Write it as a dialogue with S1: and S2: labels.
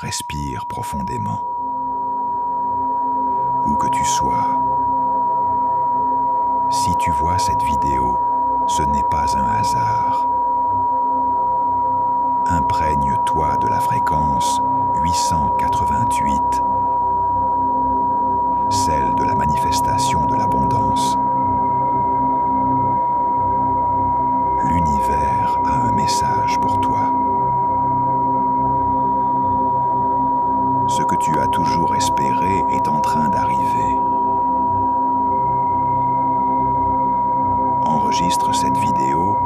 S1: respire profondément. Où que tu sois, si tu vois cette vidéo, ce n'est pas un hasard. Imprègne-toi de la fréquence 888, celle de la manifestation de l'abondance. L'univers a un message pour toi. Ce que tu as toujours espéré est en train d'arriver. Enregistre cette vidéo